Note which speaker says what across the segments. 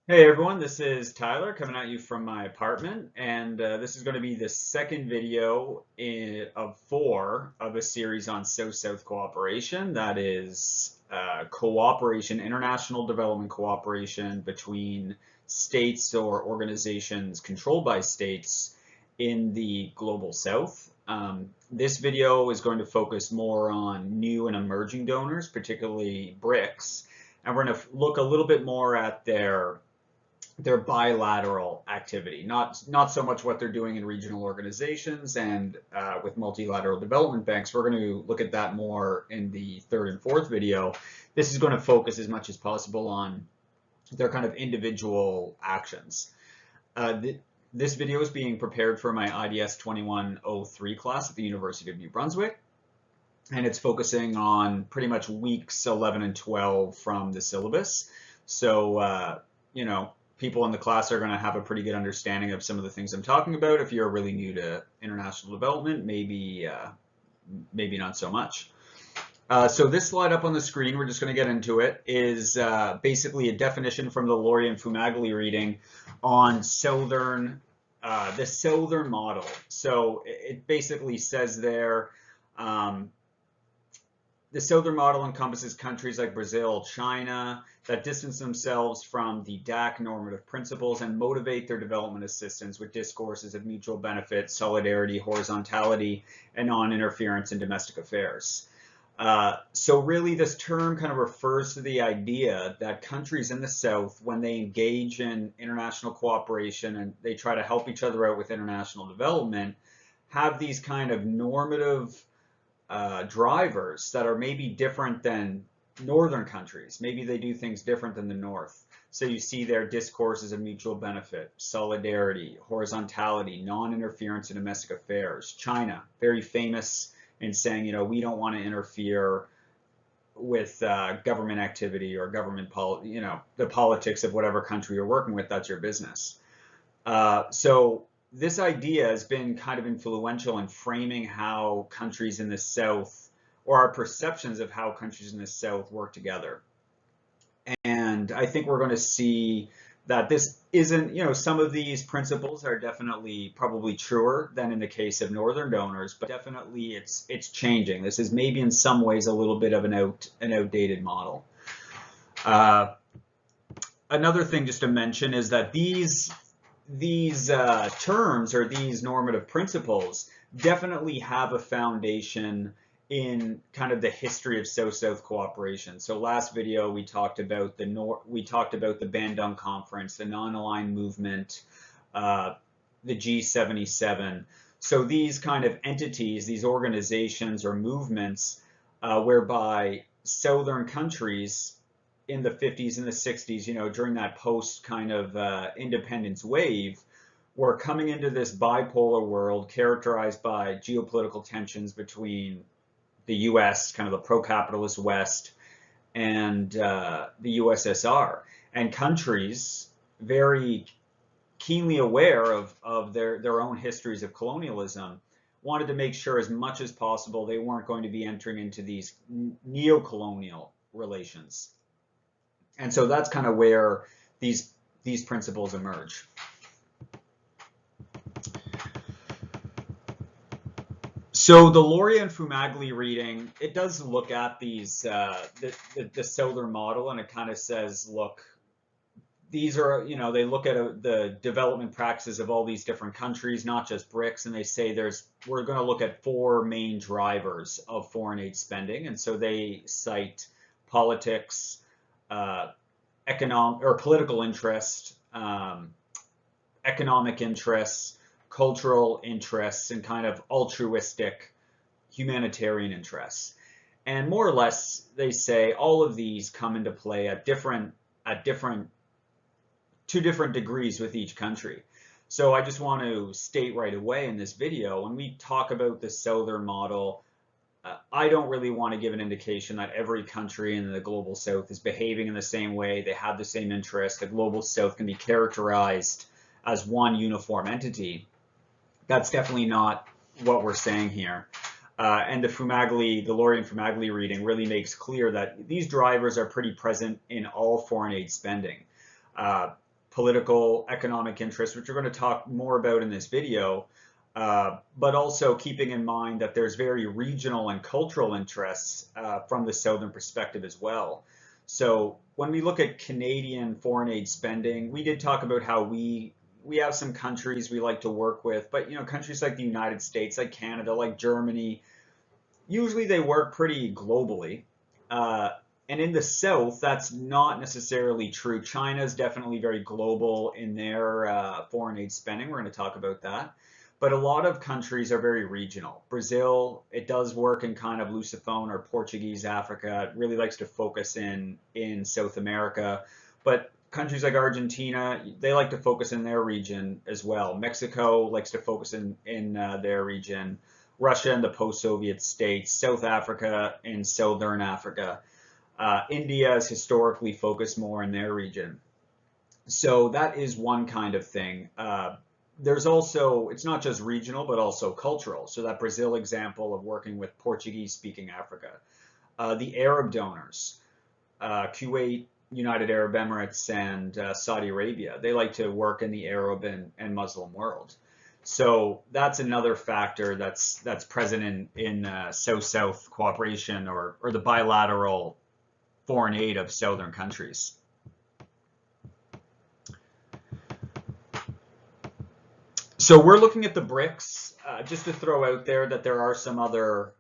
Speaker 1: Hey everyone, this is Tyler coming at you from my apartment, and this is going to be the second video of four of a series on South-South cooperation. That is cooperation, international development cooperation between states or organizations controlled by states in the global South. This video is going to focus more on new and emerging donors, particularly BRICS, and we're going to look a little bit more at their bilateral activity, not so much what they're doing in regional organizations and with multilateral development banks. We're going to look at that more in the third and fourth video. This is going to focus as much as possible on their kind of individual actions. This video is being prepared for my IDS 2103 class at the University of New Brunswick, and it's focusing on pretty much weeks 11 and 12 from the syllabus. So, people in the class are going to have a pretty good understanding of some of the things I'm talking about. If you're really new to international development, maybe not so much. So this slide up on the screen, we're just going to get into it, is basically a definition from the Lauria and Fumagalli reading on the Southern model. So it basically says there, the Southern model encompasses countries like Brazil, China, that distance themselves from the DAC normative principles and motivate their development assistance with discourses of mutual benefit, solidarity, horizontality, and non-interference in domestic affairs. So really this term kind of refers to the idea that countries in the South, when they engage in international cooperation and they try to help each other out with international development, have these kind of normative drivers that are maybe different than northern countries. Maybe they do things different than the North. So you see their discourses of mutual benefit, solidarity, horizontality, non-interference in domestic affairs. China, very famous in saying, we don't want to interfere with government activity or government the politics of whatever country you're working with. That's your business. So this idea has been kind of influential in framing how countries in the South, or our perceptions of how countries in the South work together. And I think we're going to see that this isn't, some of these principles are definitely probably truer than in the case of northern donors, but definitely it's changing. This is maybe in some ways a little bit of an outdated model. Another thing just to mention is that these terms or these normative principles definitely have a foundation in kind of the history of South-South cooperation. So last video we talked about the Bandung Conference, the non-aligned movement, the G77. So these kind of entities, these organizations or movements, whereby Southern countries in the 50s and the 60s, during that post kind of independence wave, we're coming into this bipolar world characterized by geopolitical tensions between the US, kind of the pro-capitalist West, and the USSR. And countries very keenly aware of their own histories of colonialism wanted to make sure as much as possible they weren't going to be entering into these neo-colonial relations. And so that's kind of where these principles emerge. So the Lauria and Fumagalli reading, it does look at these the Southern model, and it kind of says, look, these are, they look at the development practices of all these different countries, not just BRICS, and they say we're going to look at four main drivers of foreign aid spending, and so they cite politics, economic or political interest, economic interests, cultural interests, and kind of altruistic humanitarian interests. And more or less, they say all of these come into play at to different degrees with each country. So I just want to state right away in this video, when we talk about the Southern model, I don't really want to give an indication that every country in the global South is behaving in the same way, they have the same interests. The global South can be characterized as one uniform entity. That's definitely not what we're saying here. And the Lauria and Fumagalli reading really makes clear that these drivers are pretty present in all foreign aid spending. political, economic interests, which we're going to talk more about in this video, but also keeping in mind that there's very regional and cultural interests from the Southern perspective as well. So when we look at Canadian foreign aid spending, we did talk about how we have some countries we like to work with, but countries like the United States, like Canada, like Germany, usually they work pretty globally. And in the South, that's not necessarily true. China is definitely very global in their foreign aid spending. We're going to talk about that. But a lot of countries are very regional. Brazil, it does work in kind of Lusophone or Portuguese Africa. It really likes to focus in South America. But countries like Argentina, they like to focus in their region as well. Mexico likes to focus in their region. Russia and the post-Soviet states, South Africa and Southern Africa. India is historically focused more in their region. So that is one kind of thing. There's also, it's not just regional, but also cultural. So that Brazil example of working with Portuguese-speaking Africa. The Arab donors, Kuwait, United Arab Emirates, and Saudi Arabia, they like to work in the Arab and Muslim world. So that's another factor that's present in South-South cooperation or the bilateral foreign aid of Southern countries. So we're looking at the BRICS, just to throw out there that there are some other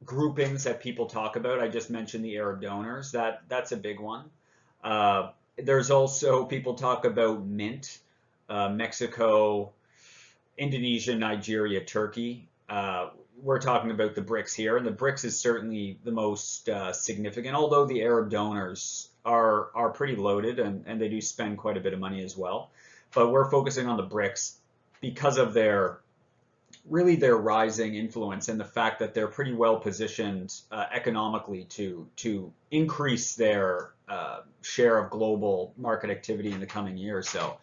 Speaker 1: groupings that people talk about. I just mentioned the Arab donors. That's a big one. There's also, people talk about MINT, Mexico, Indonesia, Nigeria, Turkey. We're talking about the BRICS here, and the BRICS is certainly the most significant, although the Arab donors are pretty loaded and they do spend quite a bit of money as well. But we're focusing on the BRICS because of their rising influence and the fact that they're pretty well positioned economically to increase their share of global market activity in the coming years. So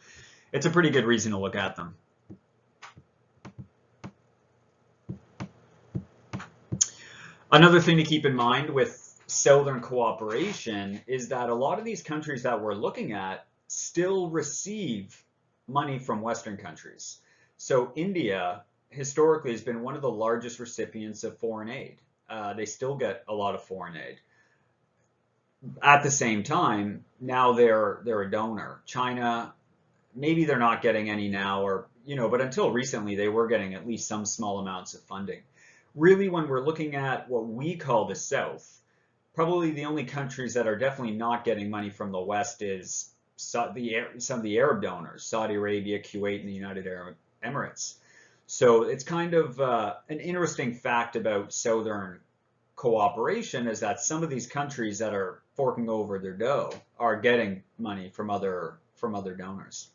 Speaker 1: it's a pretty good reason to look at them. Another thing to keep in mind with Southern cooperation is that a lot of these countries that we're looking at still receive money from Western countries. So India historically has been one of the largest recipients of foreign aid. They still get a lot of foreign aid. At the same time, now they're a donor. China, maybe they're not getting any now, or but until recently they were getting at least some small amounts of funding. Really, when we're looking at what we call the South, probably the only countries that are definitely not getting money from the West is some of the Arab donors, Saudi Arabia, Kuwait, and the United Arab Emirates. So it's kind of an interesting fact about Southern cooperation is that some of these countries that are forking over their dough are getting money from other donors.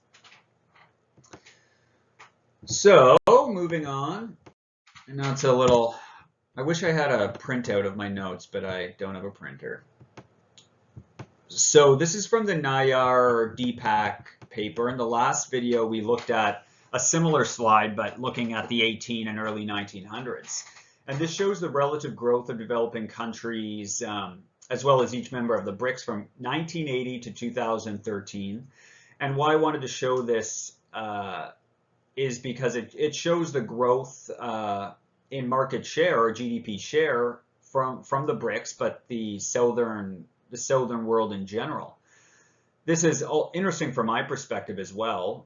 Speaker 1: So moving on, and now it's a little, I wish I had a printout of my notes, but I don't have a printer. So this is from the Nayyar DPAC paper. In the last video, we looked at a similar slide, but looking at the 18 and early 1900s. And this shows the relative growth of developing countries, as well as each member of the BRICS from 1980 to 2013. And why I wanted to show this is because it shows the growth in market share or GDP share from the BRICS, but the southern world in general. This is interesting from my perspective as well.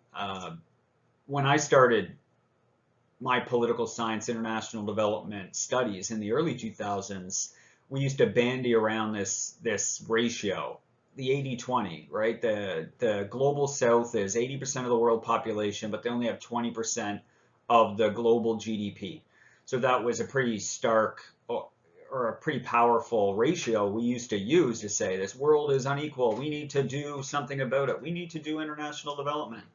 Speaker 1: When I started my political science international development studies in the early 2000s, we used to bandy around this ratio, the 80-20, right? The global South is 80% of the world population, but they only have 20% of the global GDP. So that was a pretty stark or a pretty powerful ratio we used to use to say this world is unequal. We need to do something about it. We need to do international development.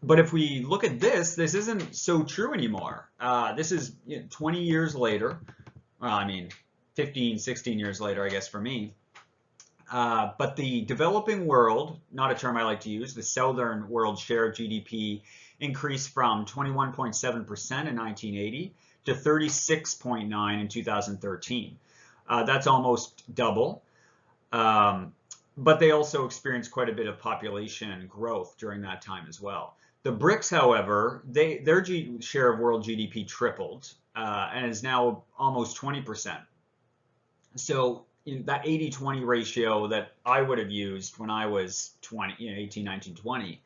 Speaker 1: But if we look at this isn't so true anymore. This is 20 years later. Well, I mean, 15, 16 years later, I guess, for me. But the developing world, not a term I like to use, the southern world share of GDP increased from 21.7% in 1980 to 36.9% in 2013. That's almost double. but they also experienced quite a bit of population growth during that time as well. The BRICS, however, their share of world GDP tripled and is now almost 20%. So that 80-20 ratio that I would have used when I was 20, 18, 19, 20,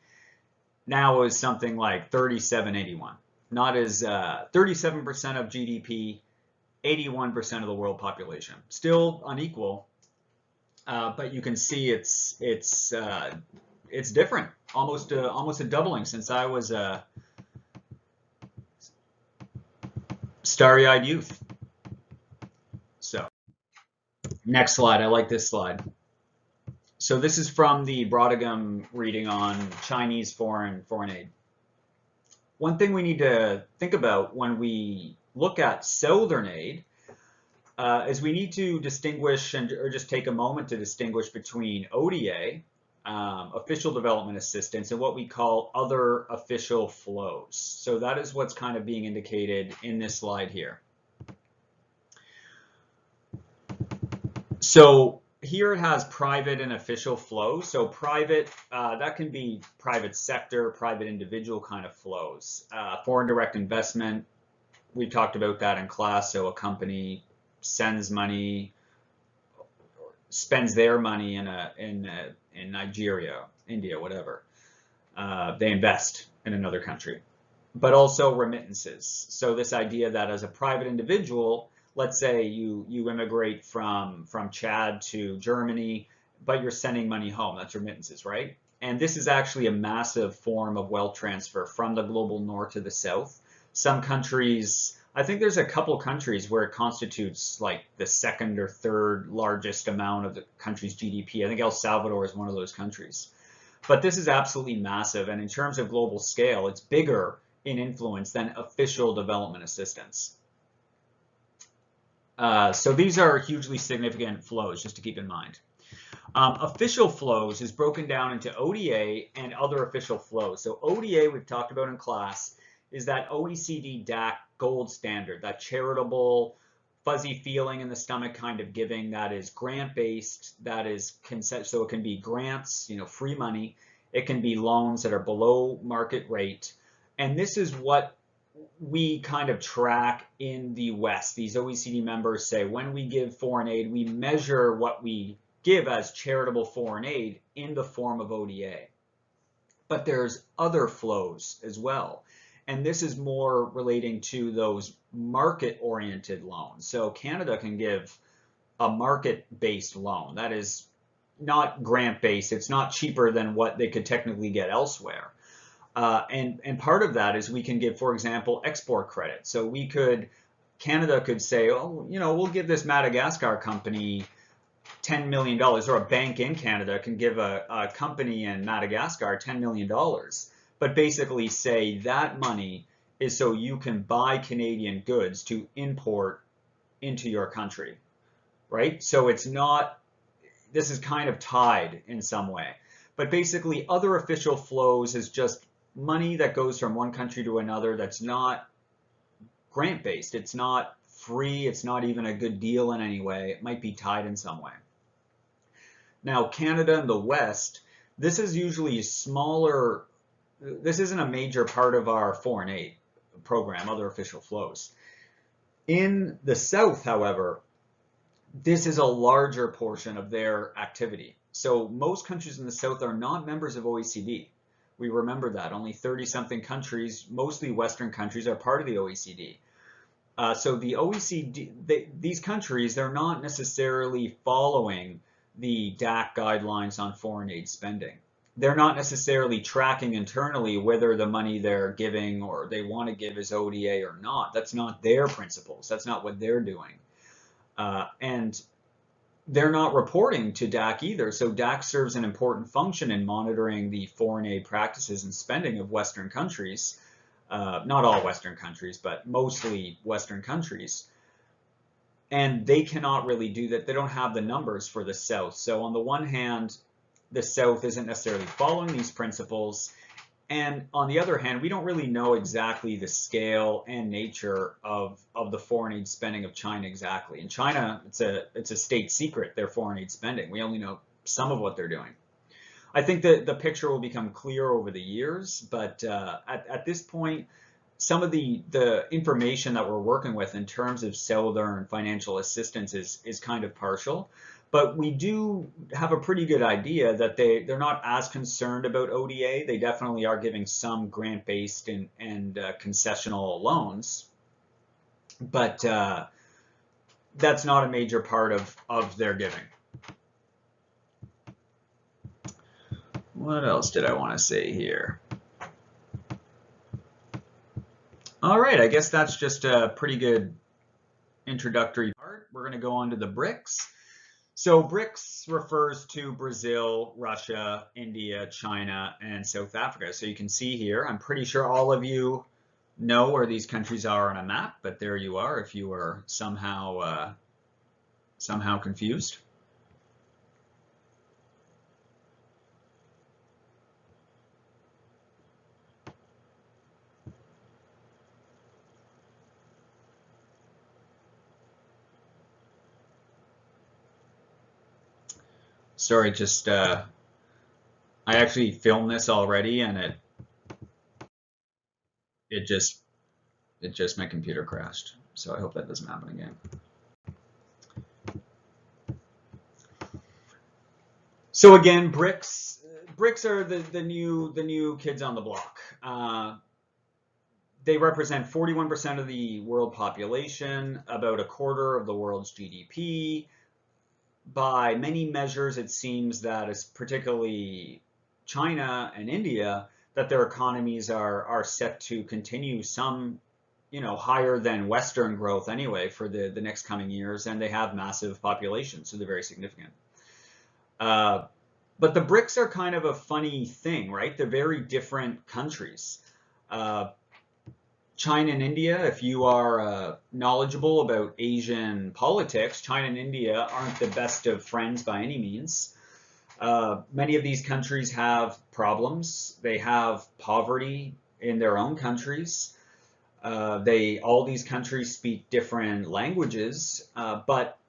Speaker 1: now is something like 37-81. Not as 37% of GDP, 81% of the world population. Still unequal, but you can see it's different. Almost a doubling since I was a starry-eyed youth. So, next slide. I like this slide. So this is from the Brautigam reading on Chinese foreign aid. One thing we need to think about when we look at southern aid is we need to distinguish or just take a moment to distinguish between ODA, official development assistance, and what we call other official flows. So that is what's kind of being indicated in this slide here. So here it has private and official flows. So private, that can be private sector, private individual kind of flows. Foreign direct investment, we talked about that in class. So a company sends money, spends their money in Nigeria, India, whatever. They invest in another country. But also remittances. So this idea that as a private individual, let's say you immigrate from Chad to Germany, but you're sending money home. That's remittances, right? And this is actually a massive form of wealth transfer from the global north to the south. Some countries, I think there's a couple countries where it constitutes like the second or third largest amount of the country's GDP. I think El Salvador is one of those countries. But this is absolutely massive. And in terms of global scale, it's bigger in influence than official development assistance. So these are hugely significant flows, just to keep in mind. Official flows is broken down into ODA and other official flows. So ODA, we've talked about in class, is that OECD DAC gold standard, that charitable, fuzzy feeling in the stomach kind of giving that is grant-based, that is consent. So it can be grants, free money. It can be loans that are below market rate. And this is what we kind of track in the West. These OECD members say when we give foreign aid, we measure what we give as charitable foreign aid in the form of ODA. But there's other flows as well. And this is more relating to those market-oriented loans. So Canada can give a market-based loan. That is not grant-based. It's not cheaper than what they could technically get elsewhere. And part of that is we can give, for example, export credit. So Canada could say, oh, we'll give this Madagascar company $10 million, or a bank in Canada can give a company in Madagascar $10 million, but basically say that money is so you can buy Canadian goods to import into your country, right? So it's not, this is kind of tied in some way. But basically other official flows is just money that goes from one country to another that's not grant-based. It's not free. It's not even a good deal in any way. It might be tied in some way. Now, Canada and the West, this is usually smaller. This isn't a major part of our foreign aid program, other official flows. In the South, however, this is a larger portion of their activity. So most countries in the South are not members of OECD. We remember that. Only 30-something countries, mostly Western countries, are part of the OECD. So the OECD, these countries, they're not necessarily following the DAC guidelines on foreign aid spending. They're not necessarily tracking internally whether the money they're giving or they want to give is ODA or not. That's not their principles. That's not what they're doing. And they're not reporting to DAC either. So DAC serves an important function in monitoring the foreign aid practices and spending of Western countries. Not all Western countries, but mostly Western countries. And they cannot really do that. They don't have the numbers for the South. So on the one hand, the South isn't necessarily following these principles. And on the other hand, we don't really know exactly the scale and nature of the foreign aid spending of China exactly. In China, it's a state secret, their foreign aid spending. We only know some of what they're doing. I think that the picture will become clear over the years, but at this point, some of the information that we're working with in terms of cellular and financial assistance is kind of partial. But we do have a pretty good idea that they're not as concerned about ODA. They definitely are giving some grant-based and concessional loans, but that's not a major part of their giving. What else did I want to say here? All right, I guess that's just a pretty good introductory part. We're going to go on to the BRICS. So BRICS refers to Brazil, Russia, India, China, and South Africa. So you can see here, I'm pretty sure all of you know where these countries are on a map, but there you are if you were somehow confused. Sorry, just I actually filmed this already, and it just my computer crashed. So I hope that doesn't happen again. So again, BRICS are the new kids on the block. They represent 41% of the world population, about a quarter of the world's GDP. By many measures, it seems that it's particularly China and India that their economies are set to continue some, higher than Western growth anyway for the next coming years, and they have massive populations, so they're very significant. But the BRICS are kind of a funny thing, right? They're very different countries. China and India, if you are knowledgeable about Asian politics, China and India aren't the best of friends by any means. Many of these countries have problems. They have poverty in their own countries. All these countries speak different languages, but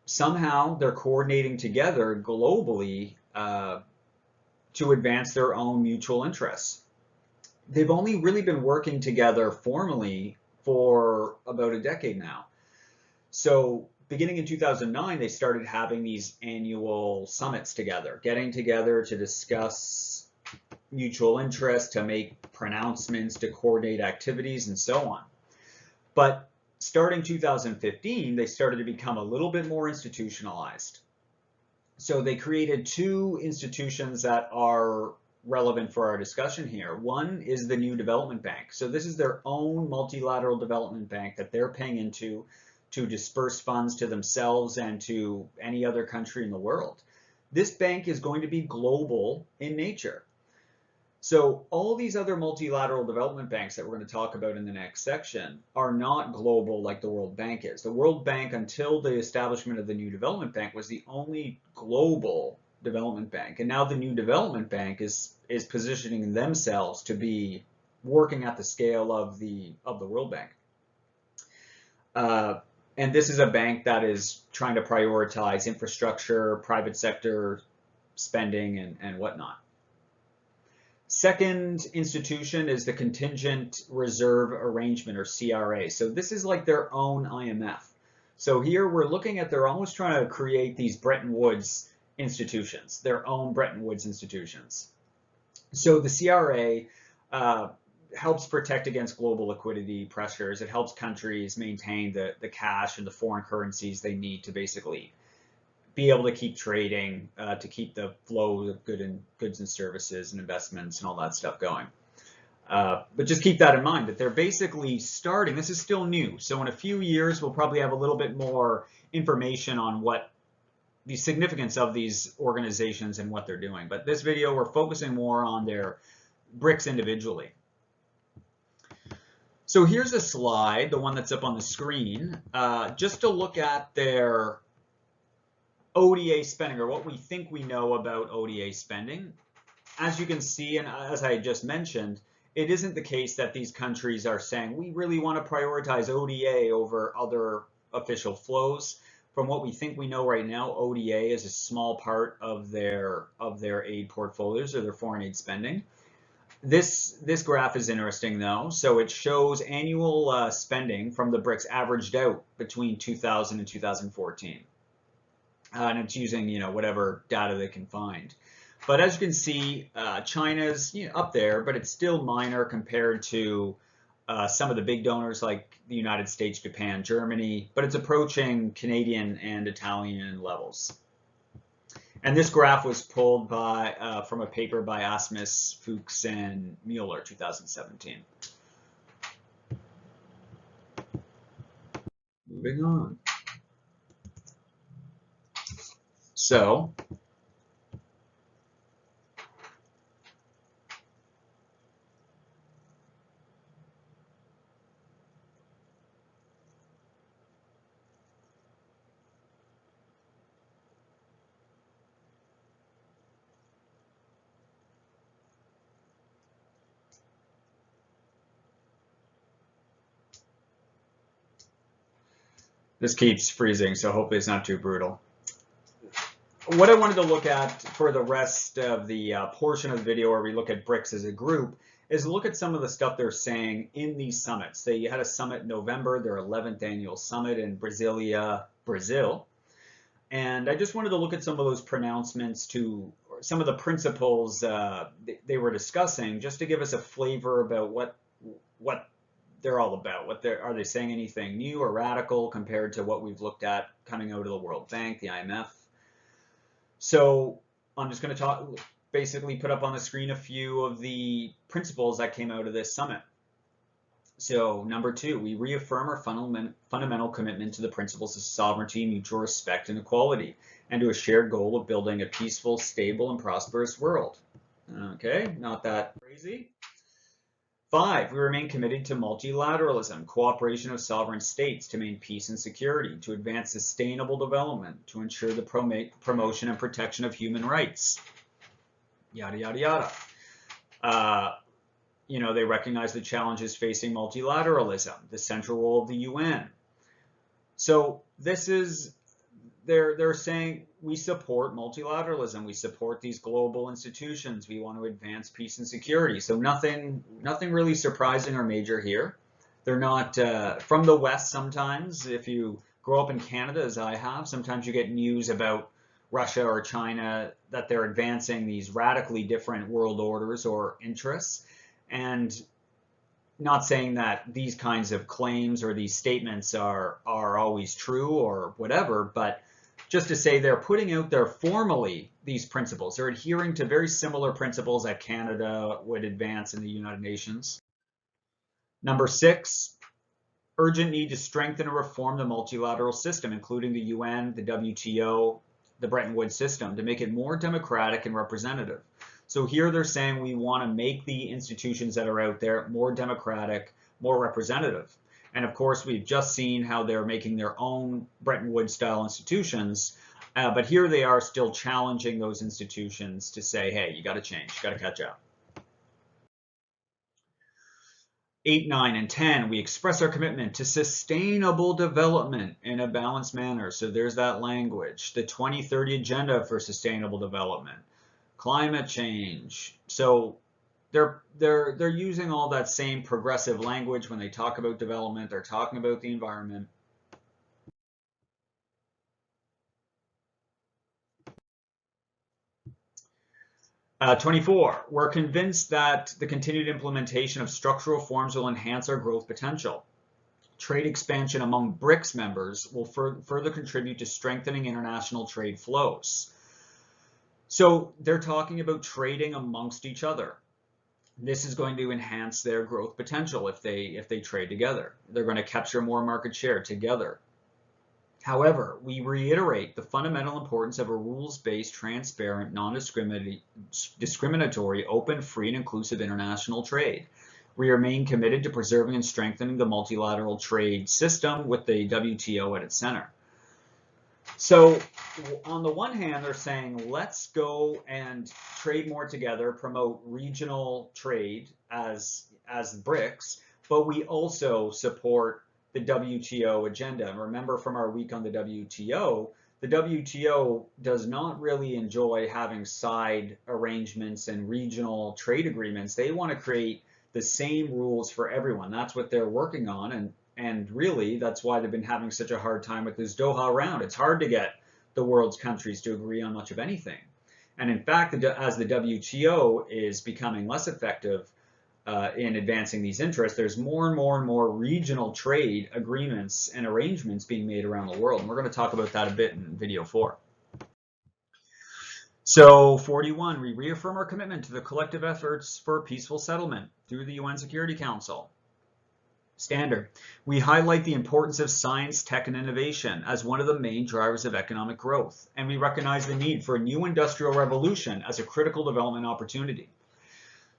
Speaker 1: somehow they're coordinating together globally to advance their own mutual interests. They've only really been working together formally for about a decade now. So beginning in 2009, they started having these annual summits together, getting together to discuss mutual interests, to make pronouncements, to coordinate activities, and so on. But starting 2015, they started to become a little bit more institutionalized. So they created two institutions that are relevant for our discussion here. One is the New Development Bank. So this is their own multilateral development bank that they're paying into to disperse funds to themselves and to any other country in the world. This bank is going to be global in nature. So all these other multilateral development banks that we're going to talk about in the next section are not global like the World Bank is. The World Bank, until the establishment of the New Development Bank, was the only global development bank, and now the New Development Bank is positioning themselves to be working at the scale of the World Bank. And this is a bank that is trying to prioritize infrastructure, private sector spending, and whatnot. Second institution is the Contingent Reserve Arrangement, or CRA. So this is like their own IMF. So here we're looking at, they're almost trying to create these Bretton Woods institutions, their own Bretton Woods institutions. So the CRA helps protect against global liquidity pressures. It helps countries maintain the cash and the foreign currencies they need to basically be able to keep trading, to keep the flow of goods and services and investments and all that stuff going. But just keep that in mind, that they're basically starting, this is still new. So in a few years, we'll probably have a little bit more information on what the significance of these organizations and what they're doing. But this video, we're focusing more on their BRICS individually. So here's a slide, the one that's up on the screen, just to look at their ODA spending, or what we think we know about ODA spending. As you can see, and as I just mentioned, it isn't the case that these countries are saying, we really want to prioritize ODA over other official flows. From what we think we know right now, ODA is a small part of their aid portfolios or their foreign aid spending. This graph is interesting though. So it shows annual spending from the BRICS averaged out between 2000 and 2014. And it's using, whatever data they can find. But as you can see, China's up there, but it's still minor compared to some of the big donors like the United States, Japan, Germany, but it's approaching Canadian and Italian levels. And this graph was pulled by from a paper by Asmus, Fuchs, and Mueller, 2017. Moving on. So, this keeps freezing, so hopefully it's not too brutal. What I wanted to look at for the rest of the portion of the video where we look at BRICS as a group is look at some of the stuff they're saying in these summits. They had a summit in November, their 11th annual summit in Brasilia, Brazil. And I just wanted to look at some of those pronouncements to some of the principles they were discussing, just to give us a flavor about what they're all about. Are they saying anything new or radical compared to what we've looked at coming out of the World Bank, the IMF? So I'm just going to basically put up on the screen a few of the principles that came out of this summit. So number 2, we reaffirm our fundamental commitment to the principles of sovereignty, mutual respect, and equality, and to a shared goal of building a peaceful, stable, and prosperous world. Okay, not that crazy. 5, we remain committed to multilateralism, cooperation of sovereign states to maintain peace and security, to advance sustainable development, to ensure the promotion and protection of human rights, yada, yada, yada. They recognize the challenges facing multilateralism, the central role of the UN. So this is, they're saying we support multilateralism, we support these global institutions, we want to advance peace and security. So nothing really surprising or major here. They're not from the West. Sometimes if you grow up in Canada, as I have, sometimes you get news about Russia or China that they're advancing these radically different world orders or interests. And not saying that these kinds of claims or these statements are always true or whatever, but just to say they're putting out there formally these principles. They're adhering to very similar principles that Canada would advance in the United Nations. Number 6, urgent need to strengthen and reform the multilateral system, including the UN, the WTO, the Bretton Woods system, to make it more democratic and representative. So here they're saying we want to make the institutions that are out there more democratic, more representative. And of course, we've just seen how they're making their own Bretton Woods style institutions. But here they are still challenging those institutions to say, hey, you got to change, you got to catch up. 8, 9, and 10, we express our commitment to sustainable development in a balanced manner. So there's that language. The 2030 Agenda for Sustainable Development. Climate change. So they're using all that same progressive language when they talk about development. They're talking about the environment. 24, we're convinced that the continued implementation of structural reforms will enhance our growth potential. Trade expansion among BRICS members will further contribute to strengthening international trade flows. So they're talking about trading amongst each other. This is going to enhance their growth potential if they trade together. They're going to capture more market share together. However, we reiterate the fundamental importance of a rules-based, transparent, non-discriminatory, open, free, and inclusive international trade. We remain committed to preserving and strengthening the multilateral trade system with the WTO at its center. So on the one hand, they're saying, let's go and trade more together, promote regional trade as BRICS, but we also support the WTO agenda. And remember from our week on the WTO does not really enjoy having side arrangements and regional trade agreements. They want to create the same rules for everyone. That's what they're working on. And really, that's why they've been having such a hard time with this Doha round. It's hard to get the world's countries to agree on much of anything. And in fact, as the WTO is becoming less effective in advancing these interests, there's more and more and more regional trade agreements and arrangements being made around the world. And we're going to talk about that a bit in video 4. So 41, we reaffirm our commitment to the collective efforts for peaceful settlement through the UN Security Council. Standard, we highlight the importance of science, tech, and innovation as one of the main drivers of economic growth, and we recognize the need for a new industrial revolution as a critical development opportunity.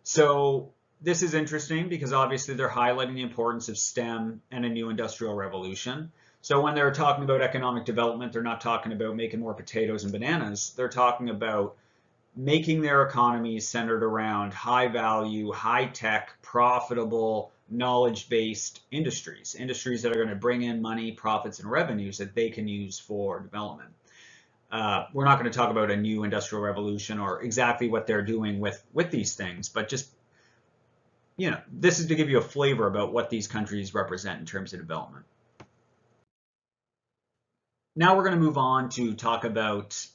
Speaker 1: So this is interesting because obviously they're highlighting the importance of STEM and a new industrial revolution. So when they're talking about economic development, they're not talking about making more potatoes and bananas. They're talking about making their economies centered around high value, high tech, profitable, knowledge-based industries that are going to bring in money, profits, and revenues that they can use for development. We're not going to talk about a new industrial revolution or exactly what they're doing with these things, but just, you know, this is to give you a flavor about what these countries represent in terms of development. Now we're going to move on to talk about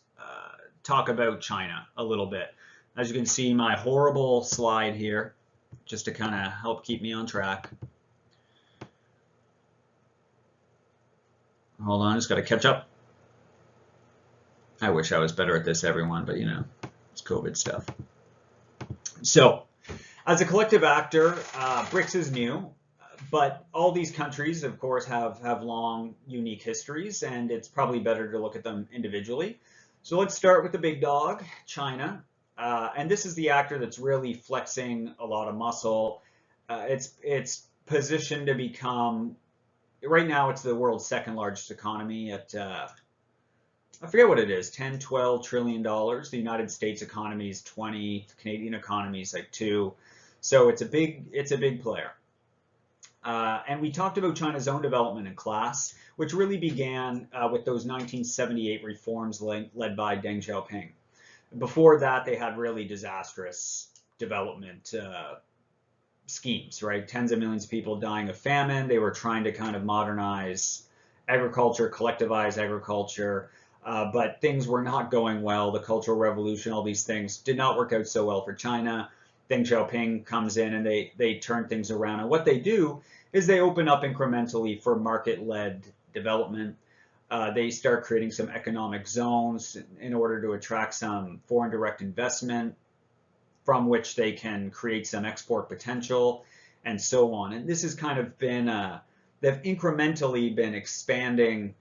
Speaker 1: China a little bit. As you can see, my horrible slide here, just to kind of help keep me on track. Hold on, just got to catch up. I wish I was better at this, everyone, but you know, it's COVID stuff. So, as a collective actor, BRICS is new, but all these countries, of course, have long, unique histories, and it's probably better to look at them individually. So let's start with the big dog, China. And this is the actor that's really flexing a lot of muscle. It's positioned to become, right now it's the world's second largest economy at, I forget what it is, 10, 12 trillion dollars. The United States economy is 20, the Canadian economy is like 2. So it's a big player. And we talked about China's own development in class, which really began with those 1978 reforms led by Deng Xiaoping. Before that, they had really disastrous development schemes, right? Tens of millions of people dying of famine. They were trying to kind of modernize agriculture, collectivize agriculture, but things were not going well. The Cultural Revolution, all these things did not work out so well for China. Deng Xiaoping comes in and they turn things around. And what they do is they open up incrementally for market-led development. They start creating some economic zones in order to attract some foreign direct investment from which they can create some export potential and so on. And this has kind of been, they've incrementally been expanding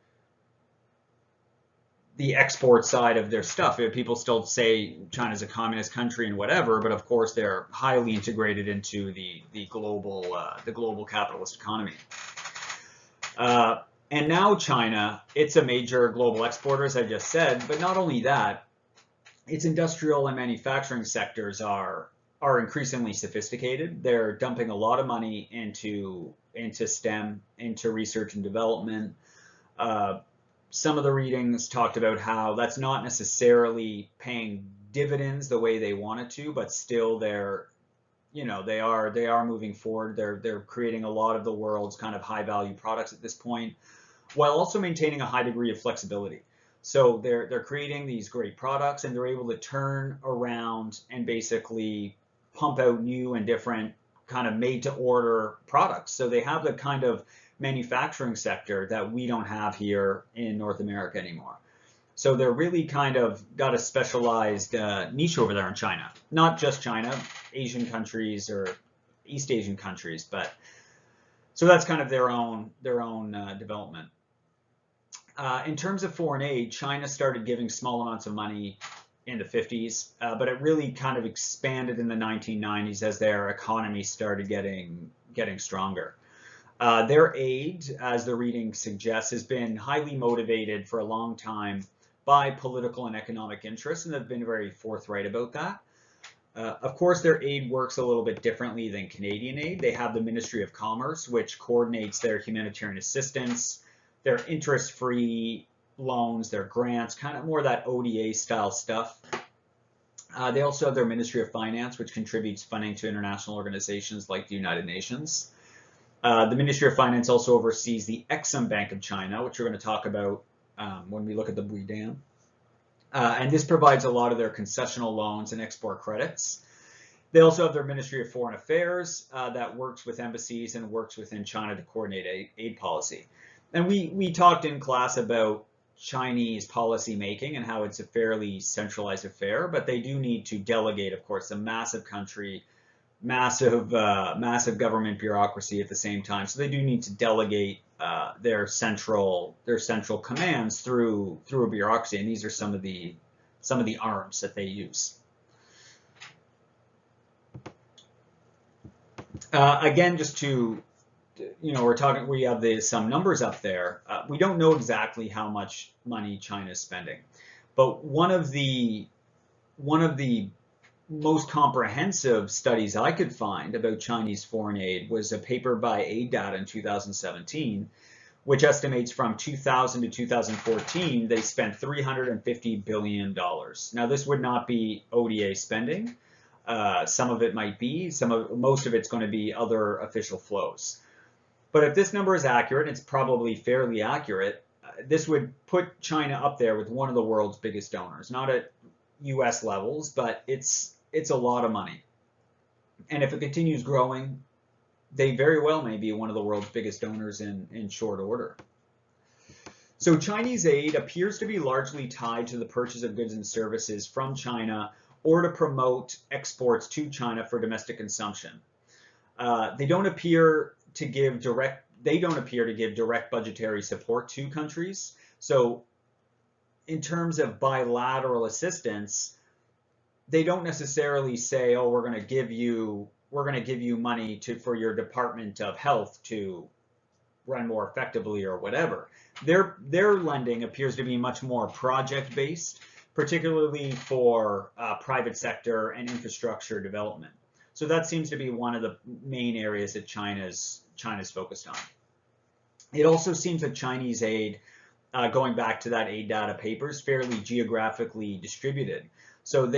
Speaker 1: the export side of their stuff. People still say China's a communist country and whatever, but of course they're highly integrated into the global capitalist economy. And now China, it's a major global exporter, as I just said, but not only that, its industrial and manufacturing sectors are increasingly sophisticated. They're dumping a lot of money into STEM, into research and development. Some of the readings talked about how that's not necessarily paying dividends the way they want it to, but still they are moving forward. They're creating a lot of the world's kind of high value products at this point, while also maintaining a high degree of flexibility. So they're creating these great products and they're able to turn around and basically pump out new and different kind of made to order products. So they have the kind of manufacturing sector that we don't have here in North America anymore. So they're really kind of got a specialized niche over there in China. Not just China, Asian countries or East Asian countries, but so that's kind of their own development. In terms of foreign aid, China started giving small amounts of money in the 50s, but it really kind of expanded in the 1990s as their economy started getting stronger. Their aid, as the reading suggests, has been highly motivated for a long time by political and economic interests, and they've been very forthright about that. Of course, their aid works a little bit differently than Canadian aid. They have the Ministry of Commerce, which coordinates their humanitarian assistance, their interest-free loans, their grants, kind of more that ODA style stuff. They also have their Ministry of Finance, which contributes funding to international organizations like the United Nations. The Ministry of Finance also oversees the Exim Bank of China, which we're going to talk about when we look at the Brautigam. And this provides a lot of their concessional loans and export credits. They also have their Ministry of Foreign Affairs that works with embassies and works within China to coordinate aid policy. And we talked in class about Chinese policy making and how it's a fairly centralized affair, but they do need to delegate, of course, a massive country, massive government bureaucracy at the same time. So they do need to delegate their central commands through a bureaucracy, and these are some of the arms that they use. Again, just to we have some numbers up there. We don't know exactly how much money China is spending, but one of the most comprehensive studies I could find about Chinese foreign aid was a paper by Aid Data in 2017, which estimates from 2000 to 2014 they spent $350 billion. Now, this would not be ODA spending. Some of it might be, most of it's going to be other official flows. But if this number is accurate, it's probably fairly accurate, this would put China up there with one of the world's biggest donors. Not at US levels, but it's a lot of money. And if it continues growing, they very well may be one of the world's biggest donors in short order. So Chinese aid appears to be largely tied to the purchase of goods and services from China or to promote exports to China for domestic consumption. They don't appear to give direct budgetary support to countries. So in terms of bilateral assistance, they don't necessarily say, oh, we're going to give you money for your Department of Health to run more effectively or whatever. Their lending appears to be much more project-based, particularly for private sector and infrastructure development. So that seems to be one of the main areas that China's focused on. It also seems that Chinese aid, going back to that Aid Data paper, is fairly geographically distributed. So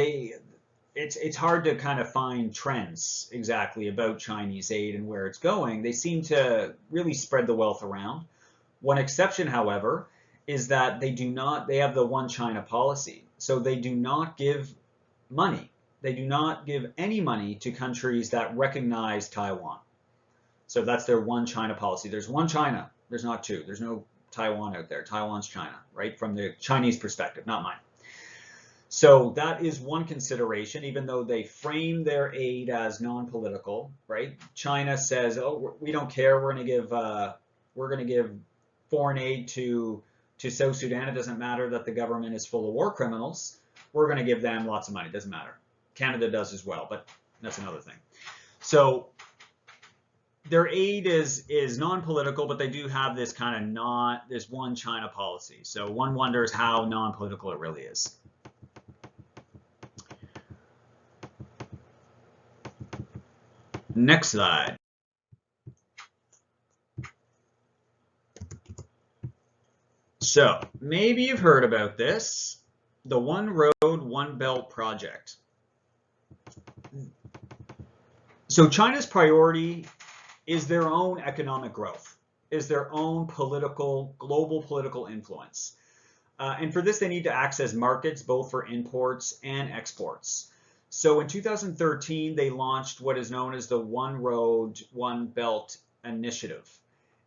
Speaker 1: it's hard to kind of find trends exactly about Chinese aid and where it's going. They seem to really spread the wealth around. One exception, however, is that they have the one China policy. So they do not give money. They do not give any money to countries that recognize Taiwan. So that's their one China policy. There's one China. There's not two. There's no Taiwan out there. Taiwan's China, right? From the Chinese perspective, not mine. So that is one consideration, even though they frame their aid as non-political, right? China says, oh, we don't care. We're going to give foreign aid to South Sudan. It doesn't matter that the government is full of war criminals. We're going to give them lots of money. It doesn't matter. Canada does as well, but that's another thing. So their aid is non-political, but they do have this kind of this one China policy. So one wonders how non-political it really is. Next slide. So maybe you've heard about this, the One Road, One Belt project. So China's priority is their own economic growth, is their own global political influence. And for this, they need to access markets both for imports and exports. So in 2013, they launched what is known as the One Road, One Belt initiative.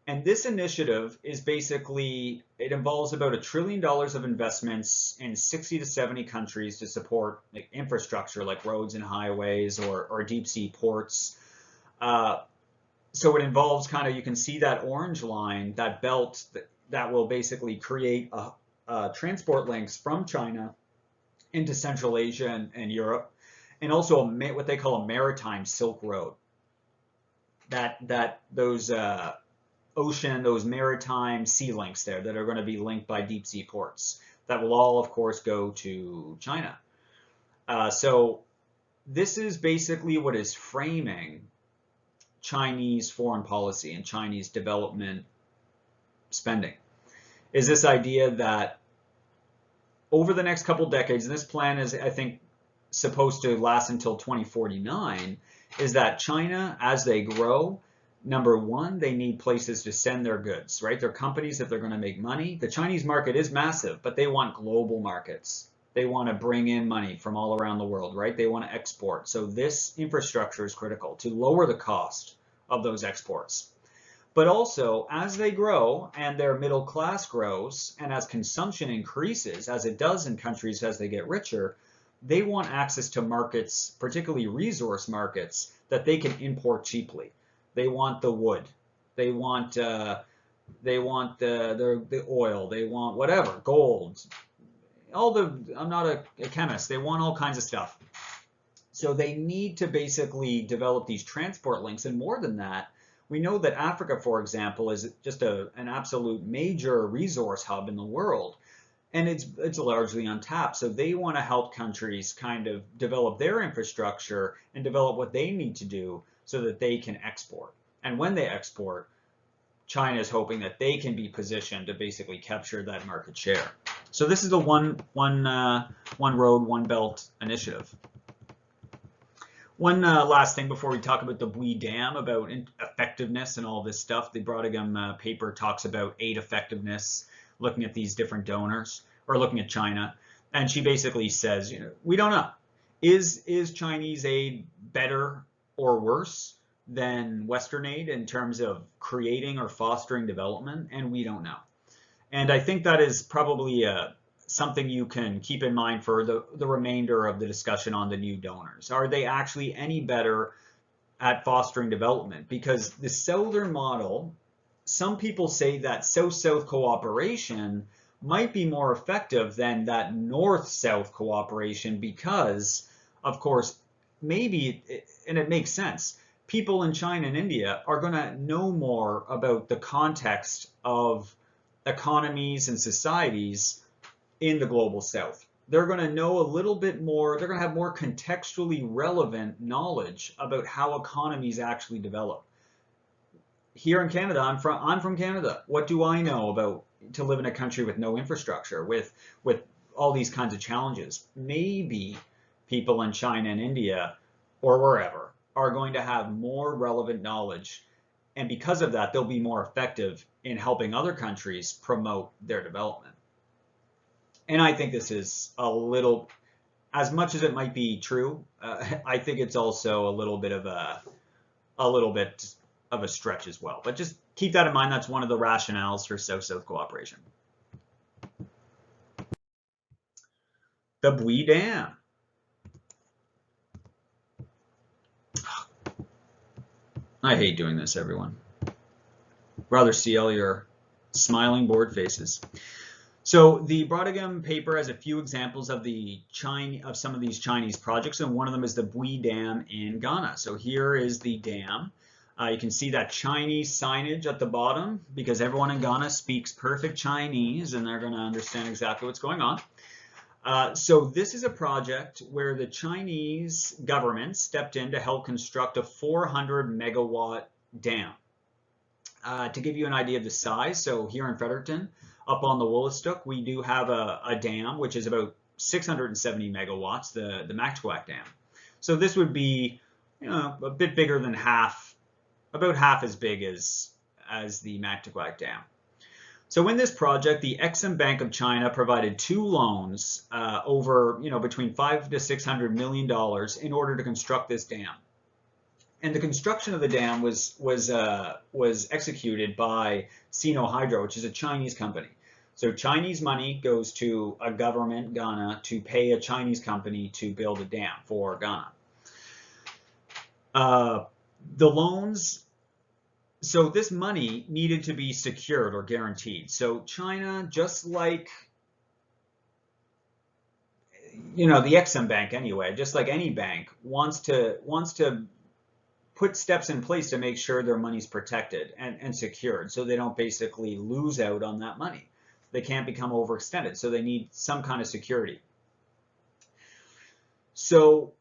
Speaker 1: And this initiative is basically, it involves about $1 trillion of investments in 60 to 70 countries to support infrastructure like roads and highways or deep sea ports. So it involves you can see that orange line, that belt that will basically create transport links from China into Central Asia and Europe, and also what they call a maritime Silk Road. Those maritime sea links there that are going to be linked by deep sea ports that will all, of course, go to China. So this is basically what is framing Chinese foreign policy and Chinese development spending, is this idea that over the next couple decades, and this plan is, I think, supposed to last until 2049, is that China, as they grow, number one, they need places to send their goods, right? They're companies if they're going to make money. The Chinese market is massive, but they want global markets. They want to bring in money from all around the world, right? They want to export. So this infrastructure is critical to lower the cost of those exports. But also, as they grow and their middle class grows, and as consumption increases, as it does in countries as they get richer, they want access to markets, particularly resource markets, that they can import cheaply. They want the wood, they want the oil, they want whatever, gold, I'm not a chemist, they want all kinds of stuff. So they need to basically develop these transport links, and more than that, we know that Africa, for example, is just an absolute major resource hub in the world, and it's largely untapped. So they want to help countries kind of develop their infrastructure and develop what they need to do so that they can export. And when they export, China is hoping that they can be positioned to basically capture that market share. So this is the one road, one belt initiative. One last thing before we talk about the Bui Dam, about effectiveness and all this stuff. The Brautigam paper talks about aid effectiveness, looking at these different donors, or looking at China. And she basically says, we don't know. Is Chinese aid better or worse than Western aid in terms of creating or fostering development? And we don't know. And I think that is probably something you can keep in mind for the remainder of the discussion on the new donors. Are they actually any better at fostering development? Because the Southern model, some people say that South-South cooperation might be more effective than that North-South cooperation because, of course, maybe, and it makes sense, people in China and India are going to know more about the context of economies and societies in the global South. They're going to know a little bit more, they're going to have more contextually relevant knowledge about how economies actually develop. Here in Canada, I'm from Canada. What do I know about to live in a country with no infrastructure, with all these kinds of challenges? Maybe people in China and India or wherever are going to have more relevant knowledge, and because of that, they'll be more effective in helping other countries promote their development. And I think this is a little, as much as it might be true, I think it's also a little bit of a stretch as well. But just keep that in mind. That's one of the rationales for South-South cooperation. The Bui Dam. I hate doing this, everyone. Rather see all your smiling bored faces. So the Brautigam paper has a few examples of some of these Chinese projects, and one of them is the Bui Dam in Ghana. So here is the dam. You can see that Chinese signage at the bottom because everyone in Ghana speaks perfect Chinese and they're going to understand exactly what's going on. So this is a project where the Chinese government stepped in to help construct a 400 megawatt dam. To give you an idea of the size, so here in Fredericton, up on the Woolastook, we do have a dam which is about 670 megawatts, the Mactuac Dam. So this would be, a bit bigger than half, about half as big as the Mactuac Dam. So in this project, the Exim Bank of China provided 2 loans over, between $500 to $600 million in order to construct this dam. And the construction of the dam was executed by Sino Hydro, which is a Chinese company. So Chinese money goes to a government, Ghana, to pay a Chinese company to build a dam for Ghana. The loans, so this money needed to be secured or guaranteed. So China, just like, the Exim Bank anyway, just like any bank, wants to put steps in place to make sure their money's protected and secured so they don't basically lose out on that money. They can't become overextended, so they need some kind of security. So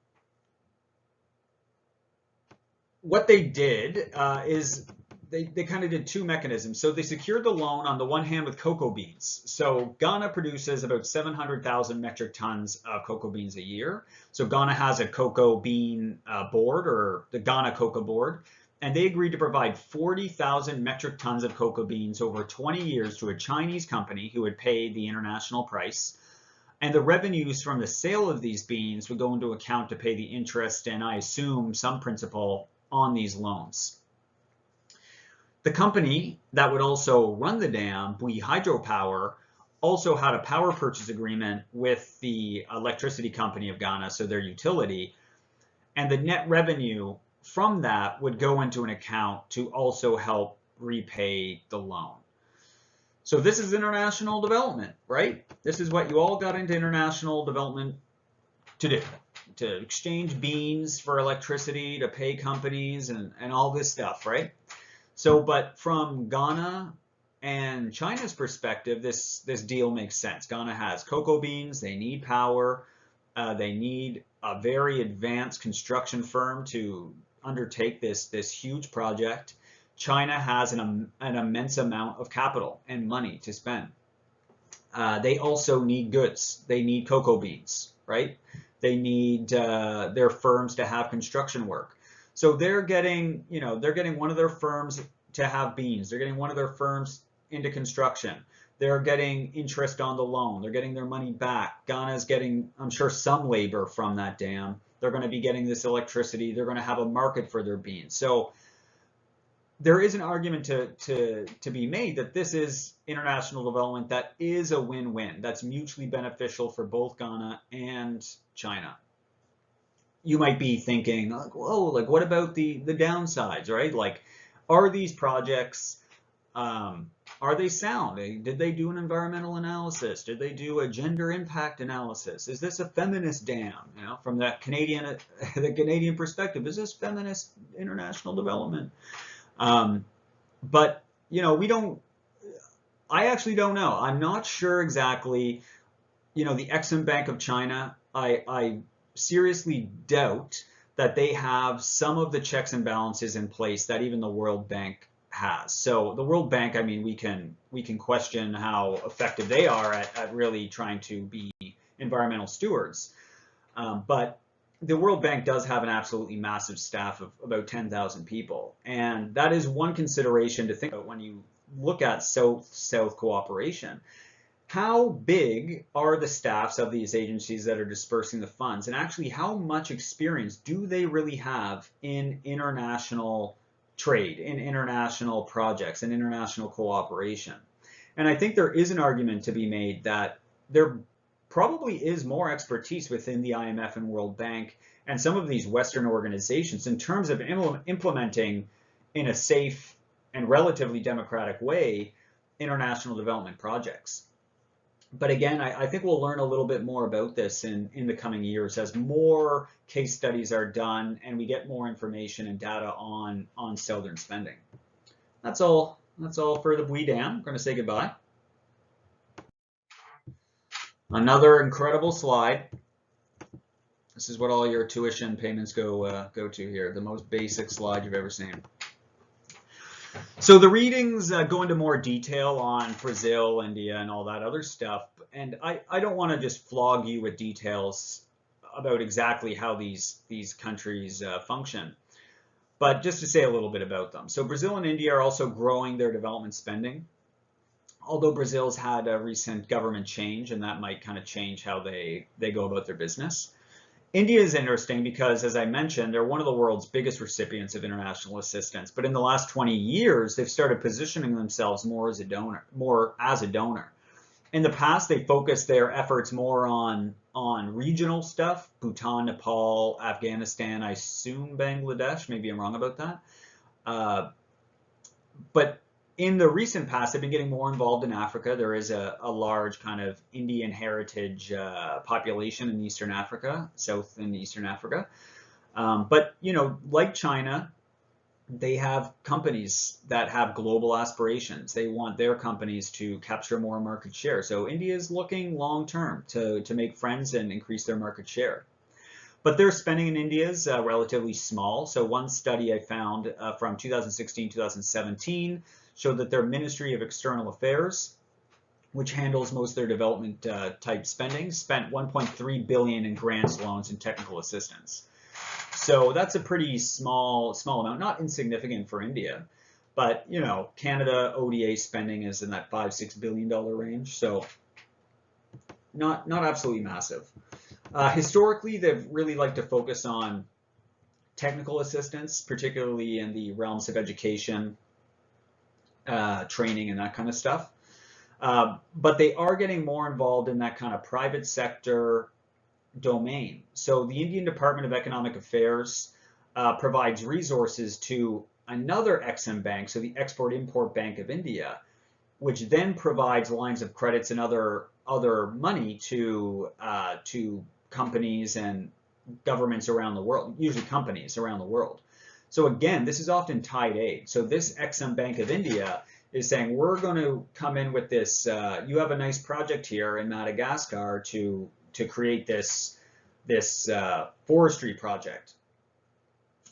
Speaker 1: what they did is they kind of did two mechanisms. So they secured the loan on the one hand with cocoa beans. So Ghana produces about 700,000 metric tons of cocoa beans a year. So Ghana has a cocoa bean board, or the Ghana Cocoa Board, and they agreed to provide 40,000 metric tons of cocoa beans over 20 years to a Chinese company who would pay the international price. And the revenues from the sale of these beans would go into account to pay the interest and, I assume, some principal on these loans. The company that would also run the dam, Bui Hydropower, also had a power purchase agreement with the electricity company of Ghana, so their utility, and the net revenue from that would go into an account to also help repay the loan. So this is international development, right? This is what you all got into international development to do, to exchange beans for electricity, to pay companies and all this stuff, right? So, but from Ghana and China's perspective, this deal makes sense. Ghana has cocoa beans, they need power, they need a very advanced construction firm to undertake this huge project. China has an immense amount of capital and money to spend. They also need goods. They need cocoa beans, right? They need their firms to have construction work. So they're getting, they're getting one of their firms to have beans. They're getting one of their firms into construction. They're getting interest on the loan. They're getting their money back. Ghana's getting, I'm sure, some labor from that dam. They're going to be getting this electricity. They're going to have a market for their beans. So there is an argument to be made that this is international development that is a win-win, that's mutually beneficial for both Ghana and China. You might be thinking, like, whoa, like what about the downsides, right? Like, are these projects, are they sound? Did they do an environmental analysis? Did they do a gender impact analysis? Is this a feminist dam? From that the Canadian perspective, is this feminist international development? But I actually don't know. I'm not sure exactly, the Exim Bank of China, I seriously doubt that they have some of the checks and balances in place that even the World Bank has. So the World Bank, I mean, we can question how effective they are at really trying to be environmental stewards. But the World Bank does have an absolutely massive staff of about 10,000 people. And that is one consideration to think about when you look at South-South cooperation. How big are the staffs of these agencies that are dispersing the funds? And actually, how much experience do they really have in international trade, in international projects, in international cooperation? And I think there is an argument to be made that there probably is more expertise within the IMF and World Bank and some of these Western organizations in terms of implementing in a safe and relatively democratic way international development projects. But again, I think we'll learn a little bit more about this in the coming years as more case studies are done and we get more information and data on southern spending. That's all for the Bui Dam. I'm going to say goodbye. Another incredible slide. This is what all your tuition payments go to here. The most basic slide you've ever seen. So the readings go into more detail on Brazil, India, and all that other stuff. And I don't want to just flog you with details about exactly how these countries function, but just to say a little bit about them. So Brazil and India are also growing their development spending. Although Brazil's had a recent government change, and that might kind of change how they go about their business. India is interesting because, as I mentioned, they're one of the world's biggest recipients of international assistance. But in the last 20 years, they've started positioning themselves more as a donor. In the past, they focused their efforts more on regional stuff: Bhutan, Nepal, Afghanistan, I assume Bangladesh. Maybe I'm wrong about that. But in the recent past, they've been getting more involved in Africa. There is a large kind of Indian heritage population in Eastern Africa, South and Eastern Africa. But, like China, they have companies that have global aspirations. They want their companies to capture more market share. So India is looking long term to make friends and increase their market share. But their spending in India is relatively small. So one study I found from 2016-2017 showed that their Ministry of External Affairs, which handles most of their development type spending, spent 1.3 billion in grants, loans, and technical assistance. So that's a pretty small amount, not insignificant for India. But, you know, Canada ODA spending is in that $5-6 billion range. So not absolutely massive. Historically, they've really liked to focus on technical assistance, particularly in the realms of education, training, and that kind of stuff. But they are getting more involved in that kind of private sector domain. So the Indian Department of Economic Affairs provides resources to another EXIM bank, so the Export-Import Bank of India, which then provides lines of credits and other money to companies and governments around the world, usually companies around the world. So again, this is often tied aid. So this EXIM Bank of India is saying, we're going to come in with this, you have a nice project here in Madagascar to create this forestry project.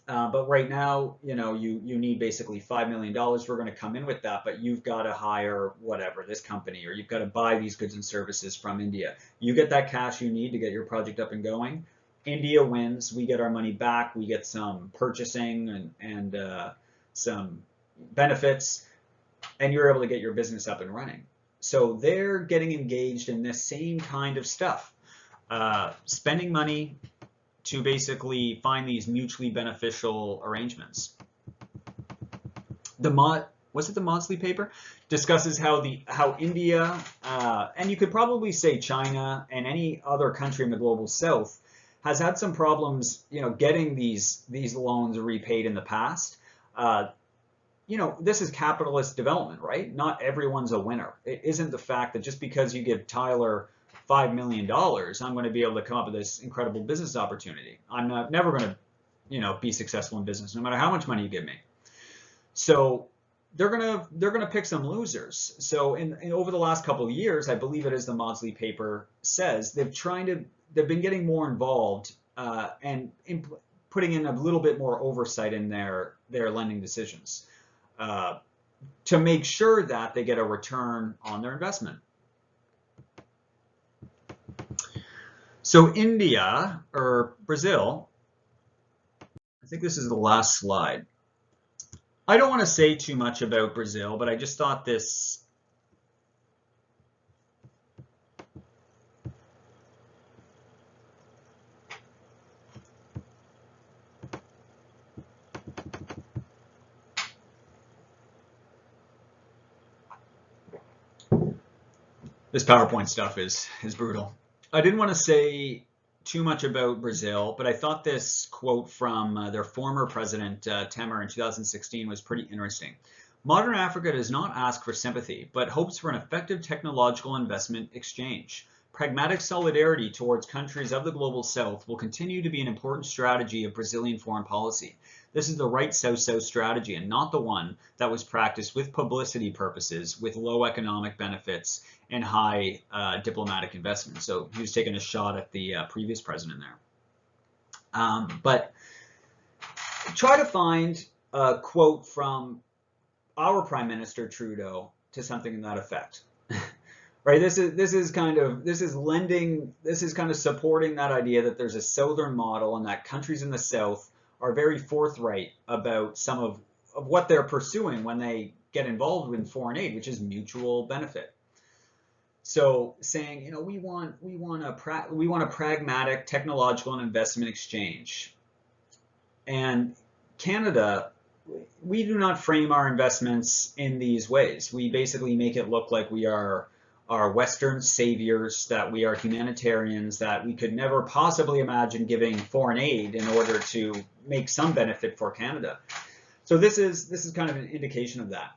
Speaker 1: But right now, you know, you need basically $5 million. We're going to come in with that, but you've got to hire whatever, this company, or you've got to buy these goods and services from India. You get that cash you need to get your project up and going. India wins. We get our money back. We get some purchasing and some benefits, and you're able to get your business up and running. So they're getting engaged in this same kind of stuff, spending money to basically find these mutually beneficial arrangements. The Mawdsley paper discusses how India, and you could probably say China and any other country in the global south, has had some problems, you know, getting these loans repaid in the past. You know, this is capitalist development, right? Not everyone's a winner. It isn't the fact that just because you give Tyler $5 million, I'm going to be able to come up with this incredible business opportunity. I'm never going to, you know, be successful in business, no matter how much money you give me. So they're gonna pick some losers. So in over the last couple of years, I believe it is the Mawdsley paper says, they've been getting more involved and putting in a little bit more oversight in their lending decisions to make sure that they get a return on their investment. So India, or Brazil, I think this is the last slide. I don't want to say too much about Brazil, but I just thought this PowerPoint stuff is brutal. I didn't want to say too much about Brazil, but I thought this quote from their former president, Temer, in 2016 was pretty interesting. Modern Africa does not ask for sympathy, but hopes for an effective technological investment exchange. Pragmatic solidarity towards countries of the global south will continue to be an important strategy of Brazilian foreign policy. This is the right South-South strategy and not the one that was practiced with publicity purposes, with low economic benefits and high diplomatic investment. So he was taking a shot at the previous president there. But try to find a quote from our Prime Minister Trudeau to something in that effect. Right? This is kind of supporting that idea that there's a southern model and that countries in the south are very forthright about some of what they're pursuing when they get involved in foreign aid, which is mutual benefit. So saying, you know, we want a pragmatic technological and investment exchange. And Canada, we do not frame our investments in these ways. We basically make it look like we are Western saviors, that we are humanitarians, that we could never possibly imagine giving foreign aid in order to make some benefit for Canada. So this is kind of an indication of that.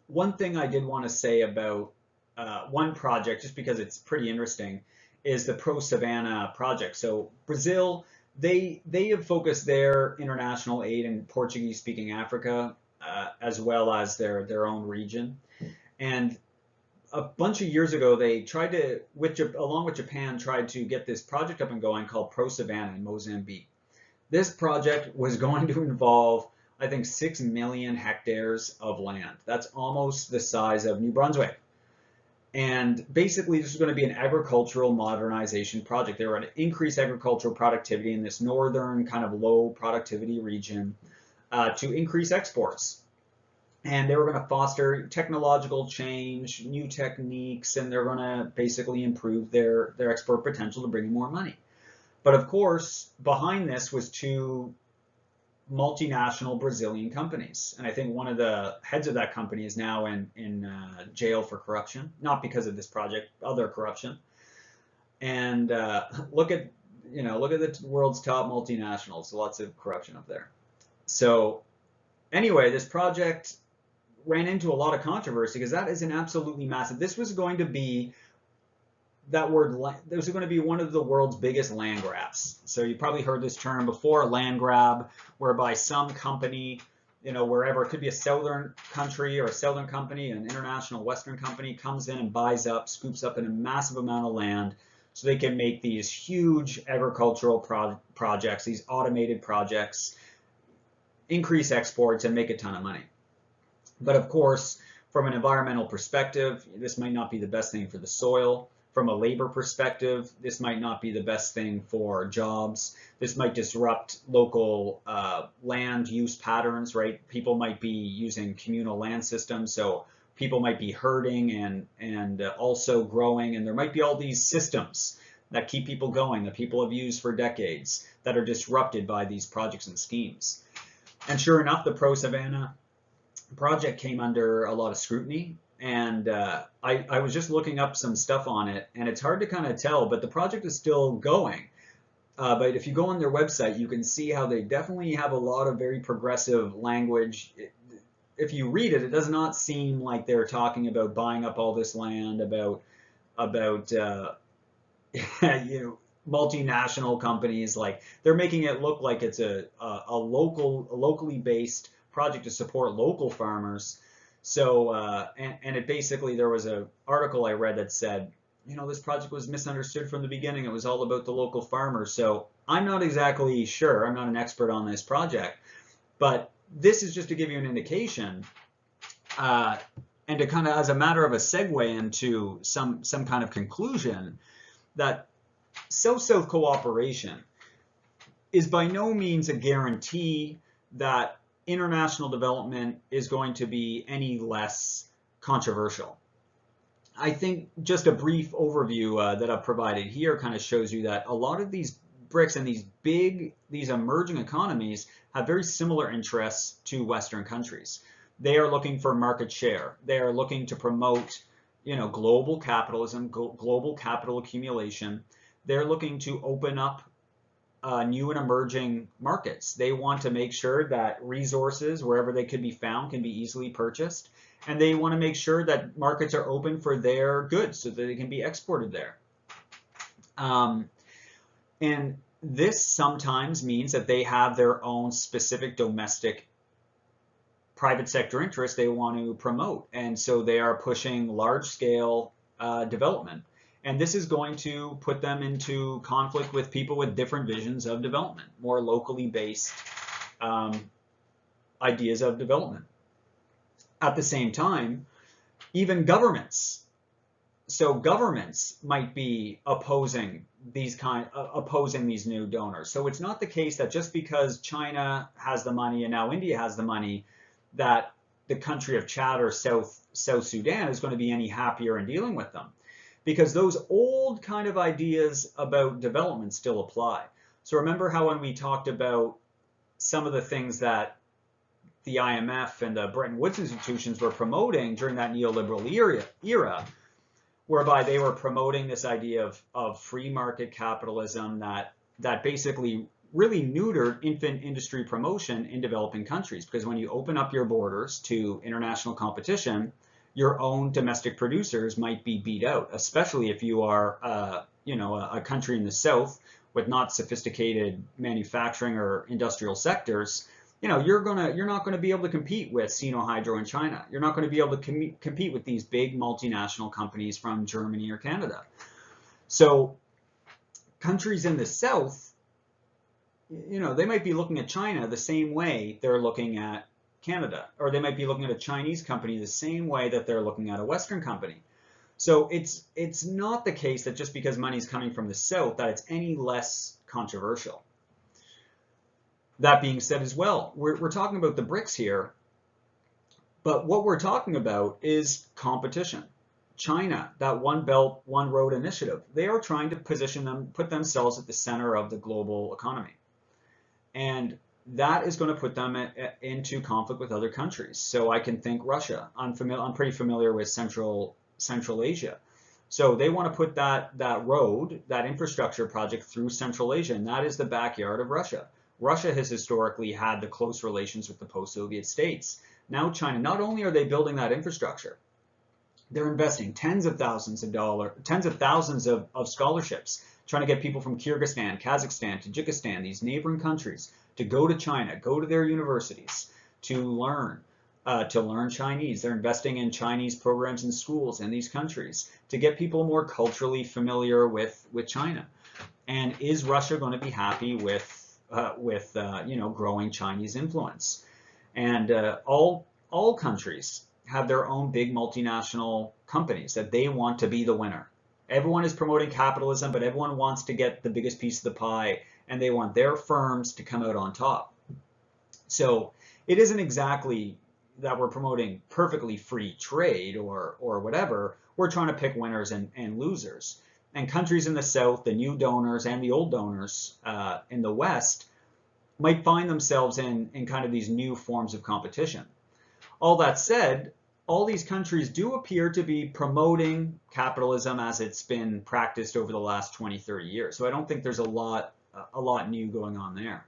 Speaker 1: One thing I did want to say about one project, just because it's pretty interesting, is the Pro Savannah project. So Brazil, they have focused their international aid in Portuguese-speaking Africa, as well as their own region. And a bunch of years ago, they tried to, along with Japan, tried to get this project up and going called Pro Savannah in Mozambique. This project was going to involve, I think, 6 million hectares of land. That's almost the size of New Brunswick. And basically, this was going to be an agricultural modernization project. They were going to increase agricultural productivity in this northern kind of low productivity region to increase exports. And they were going to foster technological change, new techniques, and they're going to basically improve their export potential to bring in more money. But of course, behind this was 2 multinational Brazilian companies. And I think one of the heads of that company is now in jail for corruption, not because of this project, other corruption. And look at the world's top multinationals, lots of corruption up there. So anyway, this project ran into a lot of controversy because that is an absolutely massive. This was going to be this was going to be one of the world's biggest land grabs. So you probably heard this term before, land grab, whereby some company, wherever, it could be a southern country or a southern company, an international western company comes in and buys up, scoops up in a massive amount of land so they can make these huge agricultural projects, these automated projects, increase exports and make a ton of money. But of course, from an environmental perspective, this might not be the best thing for the soil. From a labor perspective, this might not be the best thing for jobs. This might disrupt local land use patterns, right? People might be using communal land systems, so people might be herding and also growing, and there might be all these systems that keep people going, that people have used for decades, that are disrupted by these projects and schemes. And sure enough, the Pro Savannah project came under a lot of scrutiny, and I was just looking up some stuff on it, and it's hard to kind of tell, but the project is still going. But if you go on their website, you can see how they definitely have a lot of very progressive language. If you read it, it does not seem like they're talking about buying up all this land, about multinational companies. Like, they're making it look like it's a locally based project to support local farmers. So and it basically, there was an article I read that said, this project was misunderstood from the beginning. It was all about the local farmers. So I'm not exactly sure. I'm not an expert on this project, but this is just to give you an indication, and to kind of, as a matter of a segue into some kind of conclusion, that South-South cooperation is by no means a guarantee that international development is going to be any less controversial. I think just a brief overview that I've provided here kind of shows you that a lot of these BRICS and these emerging economies have very similar interests to Western countries. They are looking for market share. They are looking to promote, global capitalism, global capital accumulation. They're looking to open up new and emerging markets. They want to make sure that resources, wherever they could be found, can be easily purchased. And they want to make sure that markets are open for their goods so that they can be exported there. And this sometimes means that they have their own specific domestic private sector interests they want to promote. And so they are pushing large-scale development. And this is going to put them into conflict with people with different visions of development, more locally based ideas of development. At the same time, even governments. So governments might be opposing these new donors. So it's not the case that just because China has the money and now India has the money, that the country of Chad or South Sudan is going to be any happier in dealing with them, because those old kind of ideas about development still apply. So remember how when we talked about some of the things that the IMF and the Bretton Woods institutions were promoting during that neoliberal era, whereby they were promoting this idea of free market capitalism that basically really neutered infant industry promotion in developing countries. Because when you open up your borders to international competition, your own domestic producers might be beat out, especially if you are, a country in the South with not sophisticated manufacturing or industrial sectors. you're not gonna be able to compete with Sinohydro in China. You're not going to be able to compete with these big multinational companies from Germany or Canada. So countries in the South, they might be looking at China the same way they're looking at Canada, or they might be looking at a Chinese company the same way that they're looking at a Western company. So it's not the case that just because money's coming from the South that it's any less controversial. That being said as well, we're talking about the BRICS here, but what we're talking about is competition. China, that One Belt, One Road initiative, they are trying to put themselves at the center of the global economy. And that is going to put them into conflict with other countries. So I can think Russia. I'm pretty familiar with Central Asia. So they want to put that road, that infrastructure project through Central Asia, and that is the backyard of Russia. Russia has historically had the close relations with the post-Soviet states. Now China, not only are they building that infrastructure, they're investing tens of thousands of scholarships, trying to get people from Kyrgyzstan, Kazakhstan, Tajikistan, these neighboring countries, to go to China, go to their universities to learn Chinese. They're investing in Chinese programs in schools in these countries to get people more culturally familiar with China. And is Russia going to be happy with growing Chinese influence? And all countries have their own big multinational companies that they want to be the winner. Everyone is promoting capitalism, but everyone wants to get the biggest piece of the pie, and they want their firms to come out on top. So it isn't exactly that we're promoting perfectly free trade or whatever. We're trying to pick winners and losers. And countries in the South, the new donors and the old donors in the West, might find themselves in kind of these new forms of competition. All that said, all these countries do appear to be promoting capitalism as it's been practiced over the last 20, 30 years. So I don't think there's a lot new going on there.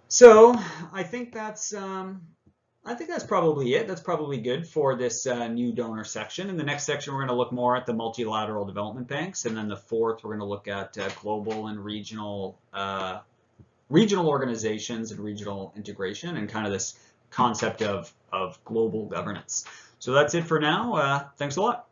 Speaker 1: So I think that's probably it. That's probably good for this new donor section. In the next section, we're going to look more at the multilateral development banks, and then the fourth, we're going to look at global and regional organizations and regional integration, and kind of this concept of global governance. So that's it for now. Thanks a lot.